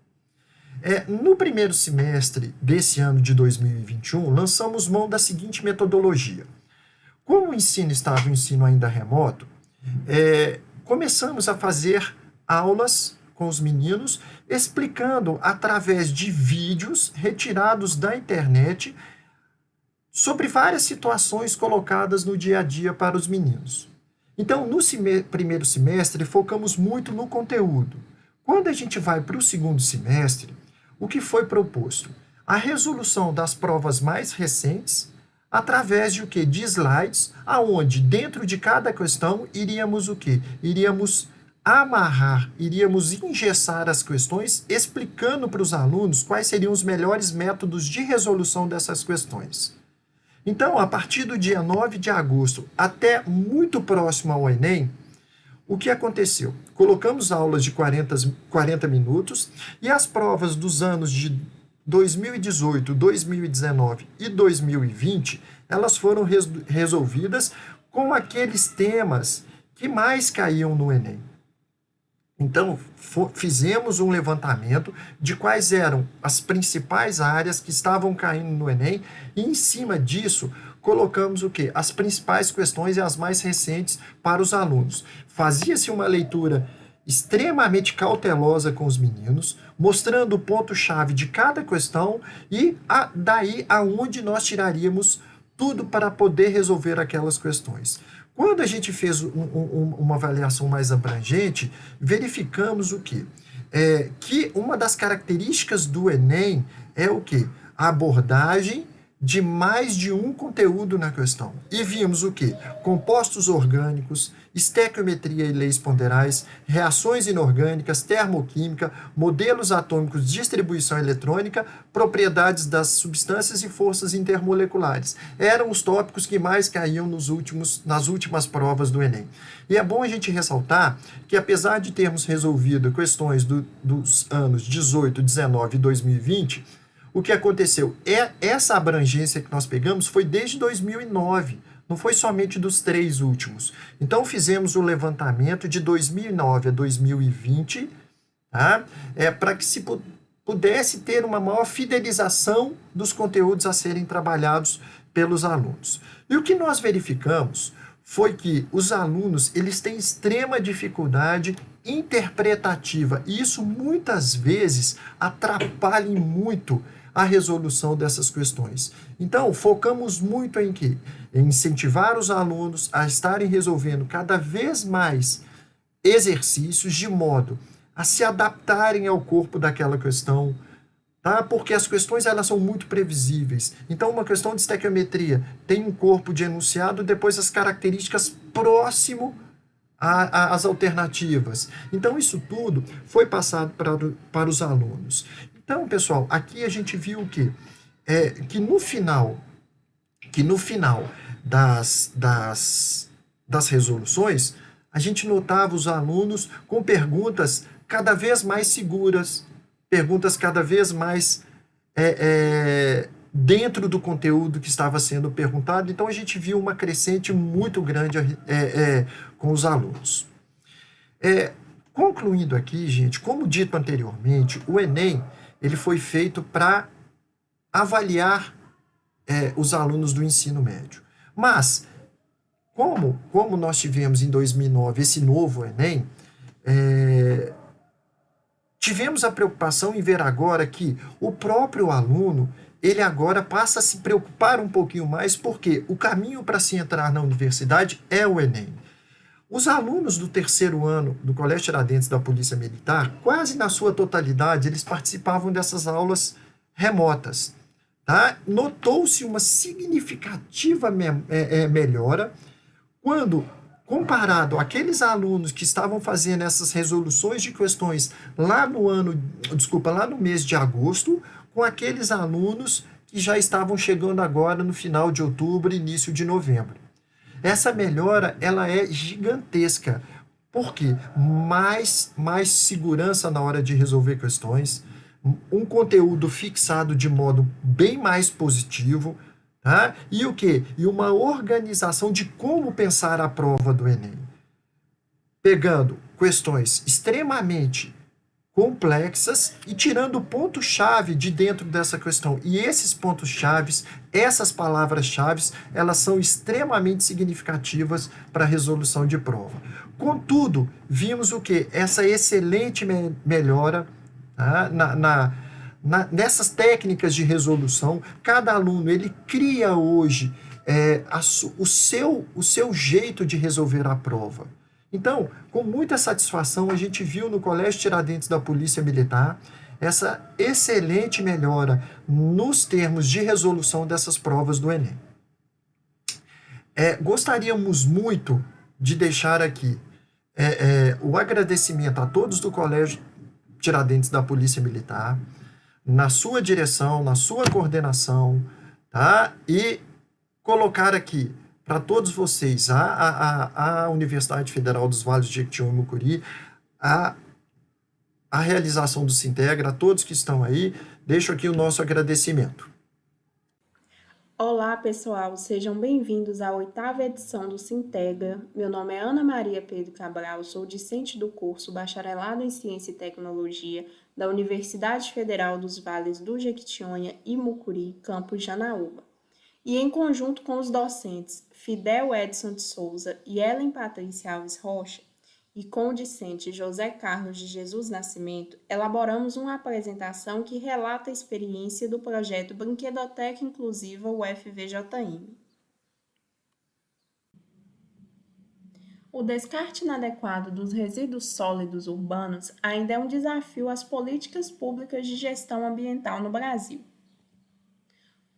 No primeiro semestre desse ano de 2021, lançamos mão da seguinte metodologia. Como o ensino ainda remoto, começamos a fazer aulas com os meninos, explicando através de vídeos retirados da internet sobre várias situações colocadas no dia a dia para os meninos. Então, no primeiro semestre, focamos muito no conteúdo. Quando a gente vai para o segundo semestre, o que foi proposto? A resolução das provas mais recentes, através de o quê? De slides, aonde dentro de cada questão iríamos o quê? Iríamos iríamos engessar as questões, explicando para os alunos quais seriam os melhores métodos de resolução dessas questões. Então, a partir do dia 9 de agosto até muito próximo ao Enem, o que aconteceu? Colocamos aulas de 40 minutos e as provas dos anos de 2018, 2019 e 2020, elas foram resolvidas com aqueles temas que mais caíam no Enem. Então, fizemos um levantamento de quais eram as principais áreas que estavam caindo no Enem e, em cima disso, colocamos o quê? As principais questões e as mais recentes para os alunos. Fazia-se uma leitura extremamente cautelosa com os meninos, mostrando o ponto-chave de cada questão e daí aonde nós tiraríamos tudo para poder resolver aquelas questões. Quando a gente fez uma avaliação mais abrangente, verificamos o quê? Que uma das características do Enem é o quê? A abordagem de mais de um conteúdo na questão. E vimos o quê? Compostos orgânicos, estequiometria e leis ponderais, reações inorgânicas, termoquímica, modelos atômicos de distribuição eletrônica, propriedades das substâncias e forças intermoleculares. Eram os tópicos que mais caíam nas últimas provas do Enem. E é bom a gente ressaltar que, apesar de termos resolvido questões dos anos 18, 19 e 2020, o que aconteceu? Essa abrangência que nós pegamos foi desde 2009, não foi somente dos 3 últimos. Então, fizemos o levantamento de 2009 a 2020, tá? Para que se pudesse ter uma maior fidelização dos conteúdos a serem trabalhados pelos alunos. E o que nós verificamos foi que os alunos eles têm extrema dificuldade interpretativa, e isso muitas vezes atrapalha muito a resolução dessas questões. Então, focamos muito em quê? Em incentivar os alunos a estarem resolvendo cada vez mais exercícios de modo a se adaptarem ao corpo daquela questão, tá? Porque as questões elas são muito previsíveis. Então, uma questão de estequiometria tem um corpo de enunciado, depois as características próximo às alternativas. Então, isso tudo foi passado para os alunos. Então, pessoal, aqui a gente viu o quê? Que no final das resoluções, a gente notava os alunos com perguntas cada vez mais seguras, perguntas cada vez mais dentro do conteúdo que estava sendo perguntado. Então, a gente viu uma crescente muito grande com os alunos. Concluindo aqui, gente, como dito anteriormente, o Enem ele foi feito para avaliar os alunos do ensino médio. Mas, como nós tivemos em 2009 esse novo Enem, tivemos a preocupação em ver agora que o próprio aluno, ele agora passa a se preocupar um pouquinho mais, porque o caminho para se entrar na universidade é o Enem. Os alunos do terceiro ano do Colégio Tiradentes da Polícia Militar, quase na sua totalidade, eles participavam dessas aulas remotas. Tá? Notou-se uma significativa melhora quando comparado àqueles alunos que estavam fazendo essas resoluções de questões lá no mês de agosto, com aqueles alunos que já estavam chegando agora no final de outubro, início de novembro. Essa melhora, ela é gigantesca. Por quê? Mais segurança na hora de resolver questões, um conteúdo fixado de modo bem mais positivo, tá? E o quê? E uma organização de como pensar a prova do Enem. Pegando questões extremamente complexas e tirando o ponto-chave de dentro dessa questão. E esses pontos-chave, essas palavras-chave, elas são extremamente significativas para a resolução de prova. Contudo, vimos o quê? Essa excelente melhora, tá? Nessas técnicas de resolução. Cada aluno ele cria hoje o seu jeito de resolver a prova. Então, com muita satisfação, a gente viu no Colégio Tiradentes da Polícia Militar essa excelente melhora nos termos de resolução dessas provas do Enem. Gostaríamos muito de deixar aqui o agradecimento a todos do Colégio Tiradentes da Polícia Militar, na sua direção, na sua coordenação, tá? E colocar aqui para todos vocês, a Universidade Federal dos Vales de Jequitinhonha e Mucuri, a realização do Sintegra, a todos que estão aí, deixo aqui o nosso agradecimento. Olá, pessoal, sejam bem-vindos à 8ª edição do Sintegra. Meu nome é Ana Maria Pedro Cabral, sou discente do curso Bacharelado em Ciência e Tecnologia da Universidade Federal dos Vales do Jequitinhonha e Mucuri, campus Janaúba. E em conjunto com os docentes Fidel Edson de Souza e Ellen Patrícia Alves Rocha, e com o discente José Carlos de Jesus Nascimento, elaboramos uma apresentação que relata a experiência do projeto Brinquedoteca Inclusiva UFVJM. O descarte inadequado dos resíduos sólidos urbanos ainda é um desafio às políticas públicas de gestão ambiental no Brasil.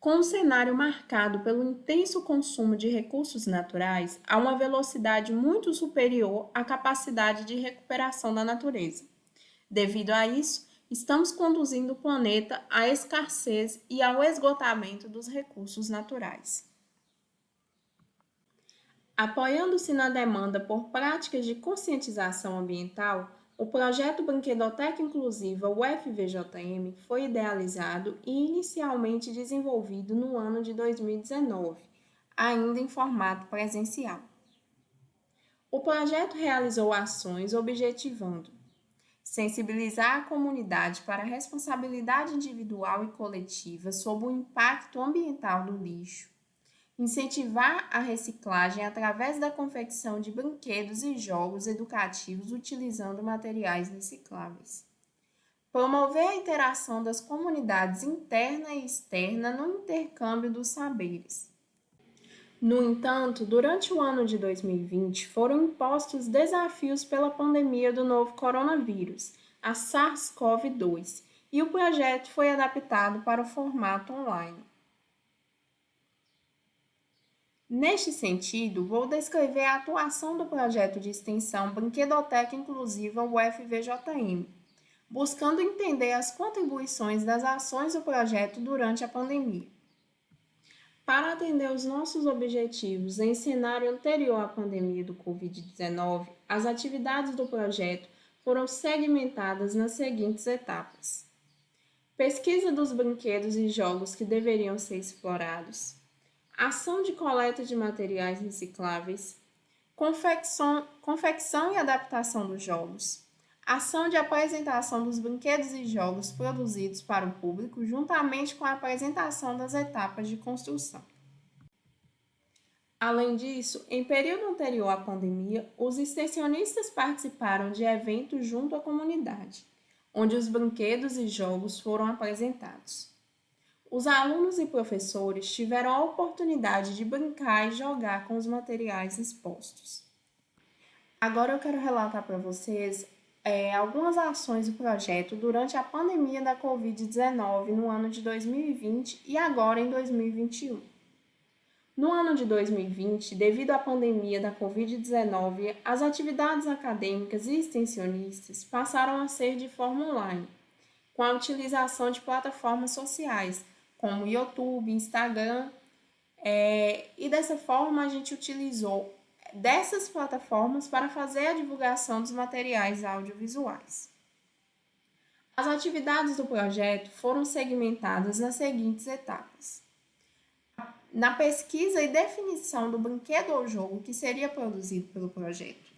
Com um cenário marcado pelo intenso consumo de recursos naturais, a uma velocidade muito superior à capacidade de recuperação da natureza. Devido a isso, estamos conduzindo o planeta à escassez e ao esgotamento dos recursos naturais. Apoiando-se na demanda por práticas de conscientização ambiental, o projeto Brinquedoteca Inclusiva UFVJM foi idealizado e inicialmente desenvolvido no ano de 2019, ainda em formato presencial. O projeto realizou ações objetivando sensibilizar a comunidade para a responsabilidade individual e coletiva sobre o impacto ambiental do lixo, incentivar a reciclagem através da confecção de brinquedos e jogos educativos utilizando materiais recicláveis. Promover a interação das comunidades interna e externa no intercâmbio dos saberes. No entanto, durante o ano de 2020, foram impostos desafios pela pandemia do novo coronavírus, a SARS-CoV-2, e o projeto foi adaptado para o formato online. Neste sentido, vou descrever a atuação do projeto de extensão Brinquedoteca Inclusiva UFVJM, buscando entender as contribuições das ações do projeto durante a pandemia. Para atender os nossos objetivos em cenário anterior à pandemia do Covid-19, as atividades do projeto foram segmentadas nas seguintes etapas: pesquisa dos brinquedos e jogos que deveriam ser explorados, ação de coleta de materiais recicláveis, confecção e adaptação dos jogos, ação de apresentação dos brinquedos e jogos produzidos para o público, juntamente com a apresentação das etapas de construção. Além disso, em período anterior à pandemia, os extensionistas participaram de eventos junto à comunidade, onde os brinquedos e jogos foram apresentados. Os alunos e professores tiveram a oportunidade de brincar e jogar com os materiais expostos. Agora eu quero relatar para vocês algumas ações do projeto durante a pandemia da Covid-19 no ano de 2020 e agora em 2021. No ano de 2020, devido à pandemia da Covid-19, as atividades acadêmicas e extensionistas passaram a ser de forma online, com a utilização de plataformas sociais, como YouTube, Instagram, e dessa forma a gente utilizou dessas plataformas para fazer a divulgação dos materiais audiovisuais. As atividades do projeto foram segmentadas nas seguintes etapas: na pesquisa e definição do brinquedo ou jogo que seria produzido pelo projeto,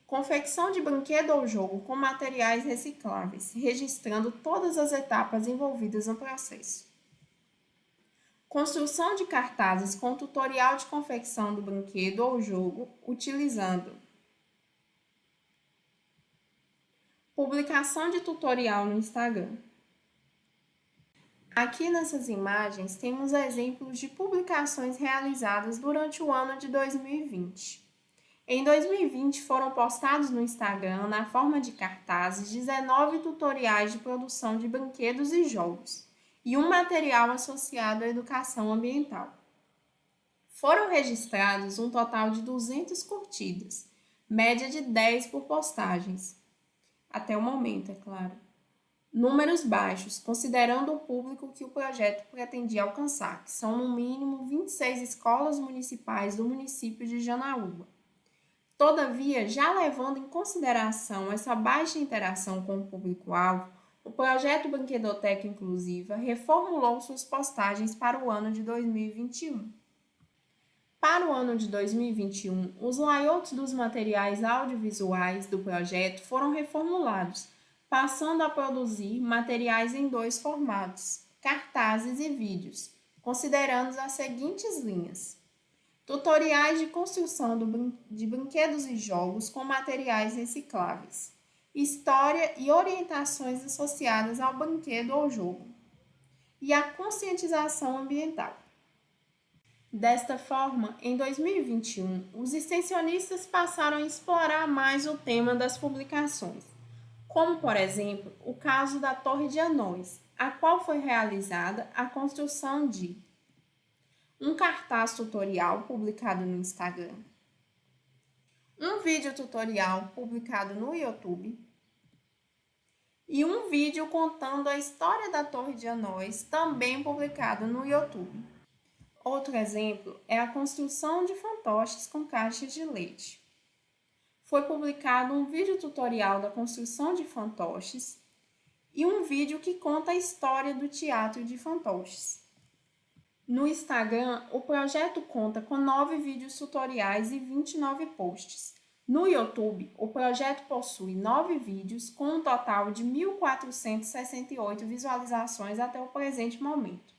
confecção de brinquedo ou jogo com materiais recicláveis, registrando todas as etapas envolvidas no processo, construção de cartazes com tutorial de confecção do brinquedo ou jogo, utilizando publicação de tutorial no Instagram. Aqui nessas imagens temos exemplos de publicações realizadas durante o ano de 2020. Em 2020 foram postados no Instagram, na forma de cartazes, 19 tutoriais de produção de brinquedos e jogos, e um material associado à educação ambiental. Foram registrados um total de 200 curtidas, média de 10 por postagens. Até o momento, é claro. Números baixos, considerando o público que o projeto pretendia alcançar, que são no mínimo 26 escolas municipais do município de Janaúba. Todavia, já levando em consideração essa baixa interação com o público-alvo, o projeto Brinquedoteca Inclusiva reformulou suas postagens para o ano de 2021. Para o ano de 2021, os layouts dos materiais audiovisuais do projeto foram reformulados, passando a produzir materiais em 2 formatos, cartazes e vídeos, considerando as seguintes linhas: tutoriais de construção de brinquedos e jogos com materiais recicláveis, história e orientações associadas ao brinquedo ou jogo, e a conscientização ambiental. Desta forma, em 2021, os extensionistas passaram a explorar mais o tema das publicações, como, por exemplo, o caso da Torre de Anões, a qual foi realizada a construção de um cartaz tutorial publicado no Instagram, um vídeo tutorial publicado no YouTube e um vídeo contando a história da Torre de Anões, também publicado no YouTube. Outro exemplo é a construção de fantoches com caixas de leite. Foi publicado um vídeo tutorial da construção de fantoches e um vídeo que conta a história do teatro de fantoches. No Instagram, o projeto conta com 9 vídeos tutoriais e 29 posts. No YouTube, o projeto possui 9 vídeos com um total de 1.468 visualizações até o presente momento.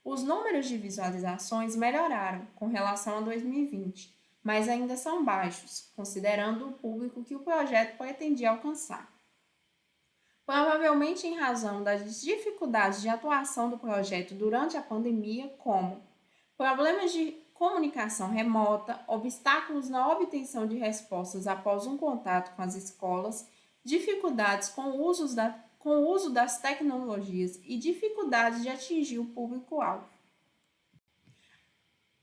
Os números de visualizações melhoraram com relação a 2020, mas ainda são baixos, considerando o público que o projeto pretendia alcançar. Provavelmente em razão das dificuldades de atuação do projeto durante a pandemia, como problemas de comunicação remota, obstáculos na obtenção de respostas após um contato com as escolas, dificuldades com o uso das tecnologias e dificuldades de atingir o público-alvo.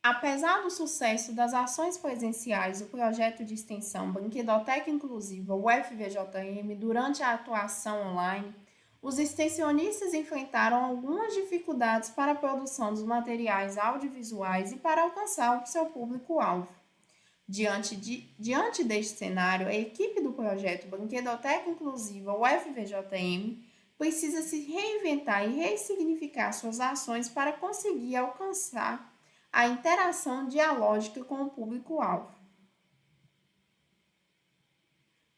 Apesar do sucesso das ações presenciais do projeto de extensão Brinquedoteca Inclusiva UFVJM durante a atuação online, Os extensionistas enfrentaram algumas dificuldades para a produção dos materiais audiovisuais e para alcançar o seu público-alvo. Diante deste cenário, a equipe do projeto Brinquedoteca Inclusiva UFVJM precisa se reinventar e ressignificar suas ações para conseguir alcançar a interação dialógica com o público-alvo.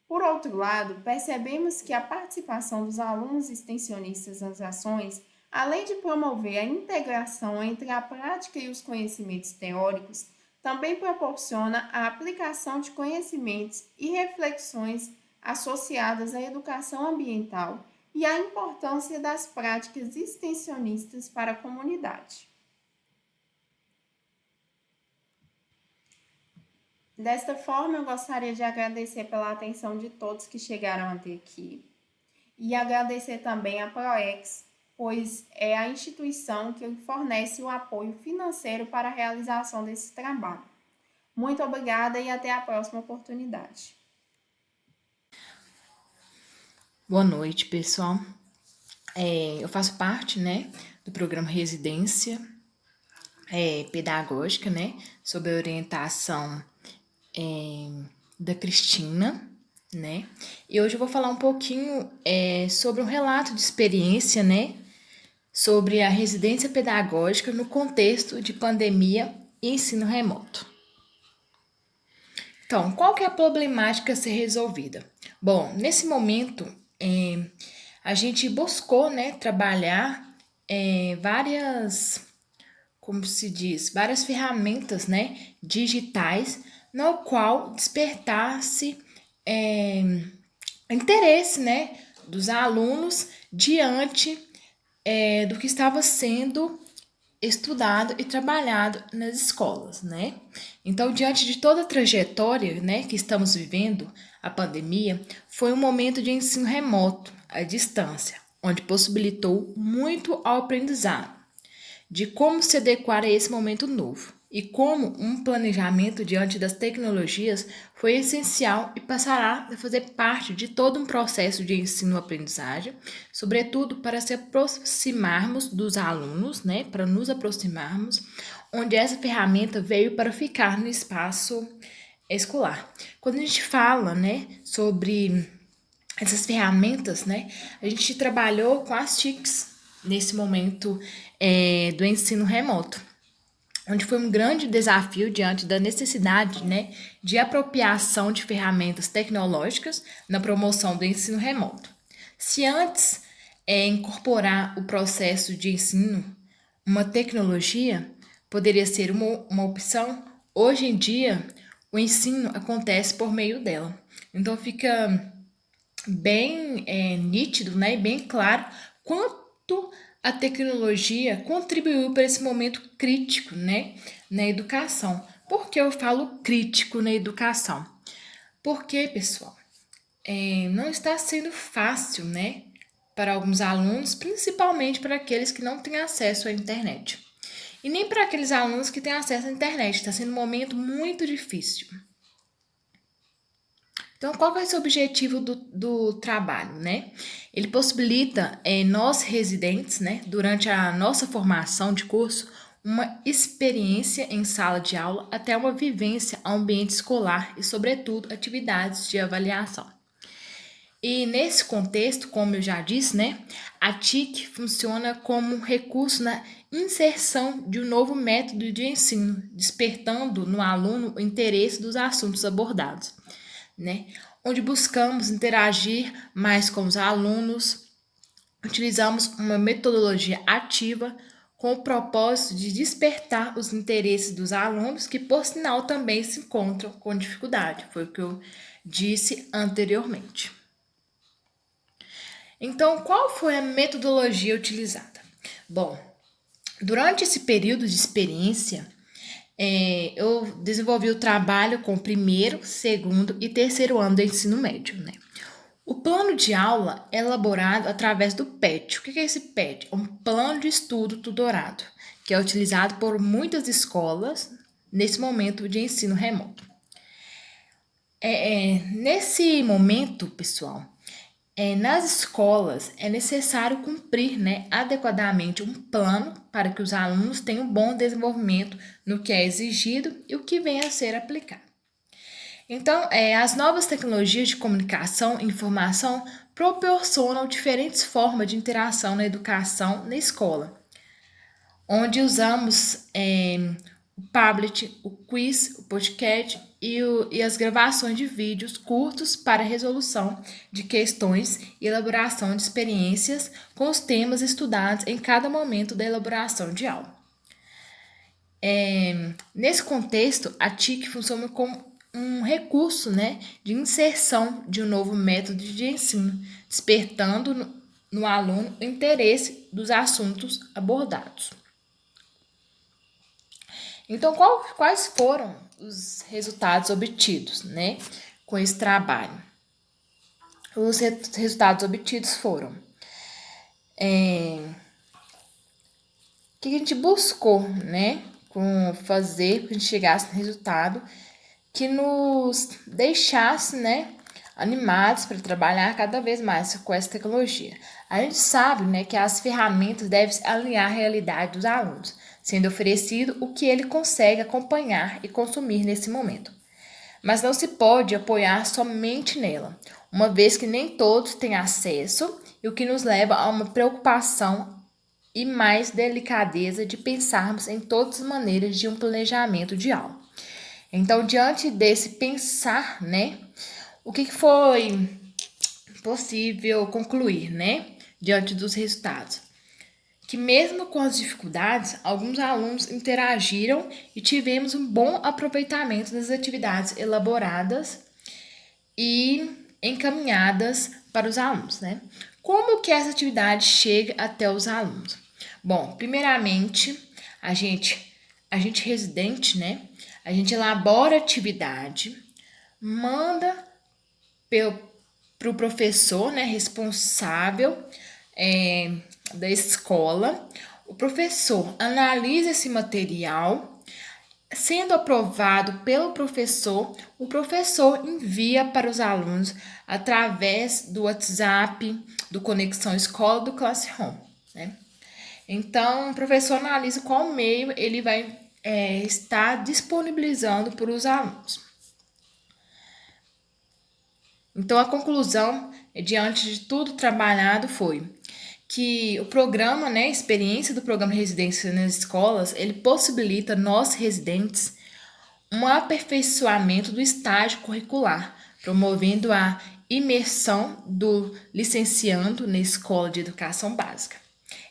Por outro lado, percebemos que a participação dos alunos extensionistas nas ações, além de promover a integração entre a prática e os conhecimentos teóricos, também proporciona a aplicação de conhecimentos e reflexões associadas à educação ambiental e à importância das práticas extensionistas para a comunidade. Desta forma, eu gostaria de agradecer pela atenção de todos que chegaram até aqui e agradecer também à PROEX, pois é a instituição que fornece o apoio financeiro para a realização desse trabalho. Muito obrigada e até a próxima oportunidade. Boa noite, pessoal. Eu faço parte, do programa Residência Pedagógica, sob a orientação da Cristina, E hoje eu vou falar um pouquinho sobre um relato de experiência, sobre a residência pedagógica no contexto de pandemia e ensino remoto. Então, qual que é a problemática a ser resolvida? Bom, nesse momento, a gente buscou, trabalhar várias ferramentas, digitais, no qual despertasse interesse, dos alunos diante do que estava sendo estudado e trabalhado nas escolas, Então, diante de toda a trajetória, que estamos vivendo, a pandemia, foi um momento de ensino remoto, à distância, onde possibilitou muito ao aprendizado, de como se adequar a esse momento novo. E como um planejamento diante das tecnologias foi essencial e passará a fazer parte de todo um processo de ensino-aprendizagem, sobretudo para se aproximarmos dos alunos, para nos aproximarmos, onde essa ferramenta veio para ficar no espaço escolar. Quando a gente fala, sobre essas ferramentas, a gente trabalhou com as TICs nesse momento do ensino remoto, onde foi um grande desafio diante da necessidade, de apropriação de ferramentas tecnológicas na promoção do ensino remoto. Se antes incorporar o processo de ensino, uma tecnologia poderia ser uma opção, hoje em dia o ensino acontece por meio dela. Então fica bem nítido, e bem claro quanto a tecnologia contribuiu para esse momento crítico, na educação. Por que eu falo crítico na educação? Porque, pessoal, não está sendo fácil, para alguns alunos, principalmente para aqueles que não têm acesso à internet. E nem para aqueles alunos que têm acesso à internet. Está sendo um momento muito difícil. Então, qual que é esse objetivo do trabalho, Ele possibilita nós residentes, durante a nossa formação de curso, uma experiência em sala de aula até uma vivência ao ambiente escolar e, sobretudo, atividades de avaliação. E nesse contexto, como eu já disse, a TIC funciona como um recurso na inserção de um novo método de ensino, despertando no aluno o interesse dos assuntos abordados. Onde buscamos interagir mais com os alunos, utilizamos uma metodologia ativa com o propósito de despertar os interesses dos alunos que, por sinal, também se encontram com dificuldade, foi o que eu disse anteriormente. Então, qual foi a metodologia utilizada? Bom, durante esse período de experiência, eu desenvolvi o trabalho com o primeiro, segundo e terceiro ano do ensino médio, O plano de aula é elaborado através do PET. O que é esse PET? É um plano de estudo tutorado, que é utilizado por muitas escolas nesse momento de ensino remoto. Nesse momento, pessoal, nas escolas é necessário cumprir, né, adequadamente um plano para que os alunos tenham um bom desenvolvimento no que é exigido e o que vem a ser aplicado. Então, as novas tecnologias de comunicação e informação proporcionam diferentes formas de interação na educação na escola, onde usamos o Padlet, o quiz, o podcast e as gravações de vídeos curtos para resolução de questões e elaboração de experiências com os temas estudados em cada momento da elaboração de aula. Nesse contexto, a TIC funciona como um recurso, né, de inserção de um novo método de ensino, despertando no aluno o interesse dos assuntos abordados. Então, quais foram os resultados obtidos, né, com esse trabalho? Os resultados obtidos foram o que a gente buscou, né, com fazer para a gente chegasse no resultado que nos deixasse, né, animados para trabalhar cada vez mais com essa tecnologia. A gente sabe, né, que as ferramentas devem alinhar a realidade dos alunos, sendo oferecido o que ele consegue acompanhar e consumir nesse momento. Mas não se pode apoiar somente nela, uma vez que nem todos têm acesso, e o que nos leva a uma preocupação e mais delicadeza de pensarmos em todas as maneiras de um planejamento de aula. Então, diante desse pensar, né, o que foi possível concluir, né, diante dos resultados? Que mesmo com as dificuldades, alguns alunos interagiram e tivemos um bom aproveitamento das atividades elaboradas e encaminhadas para os alunos, né? Como que essa atividade chega até os alunos? Bom, primeiramente, a gente residente, né? A gente elabora a atividade, manda para o professor, né, responsável da escola. O professor analisa esse material, sendo aprovado pelo professor, o professor envia para os alunos através do WhatsApp, do Conexão Escola, do Classroom, né? Então, o professor analisa qual meio ele vai estar disponibilizando para os alunos. Então, a conclusão, diante de tudo trabalhado, foi que o programa, né, a experiência do programa de residência nas escolas, ele possibilita nós residentes um aperfeiçoamento do estágio curricular, promovendo a imersão do licenciando na escola de educação básica.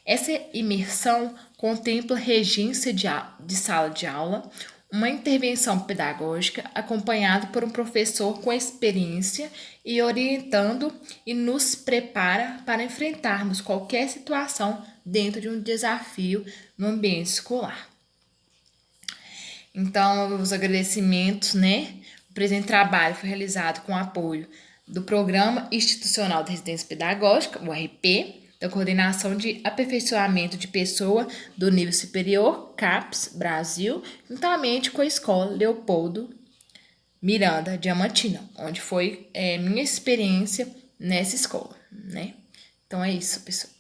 Essa imersão contempla regência de sala de aula, uma intervenção pedagógica acompanhada por um professor com experiência e orientando e nos prepara para enfrentarmos qualquer situação dentro de um desafio no ambiente escolar. Então, os agradecimentos, né? O presente trabalho foi realizado com o apoio do Programa Institucional de Residência Pedagógica, o RP, da Coordenação de Aperfeiçoamento de Pessoa do Nível Superior, CAPES, Brasil, juntamente com a Escola Leopoldo Miranda Diamantina, onde foi minha experiência nessa escola, né? Então é isso, pessoal.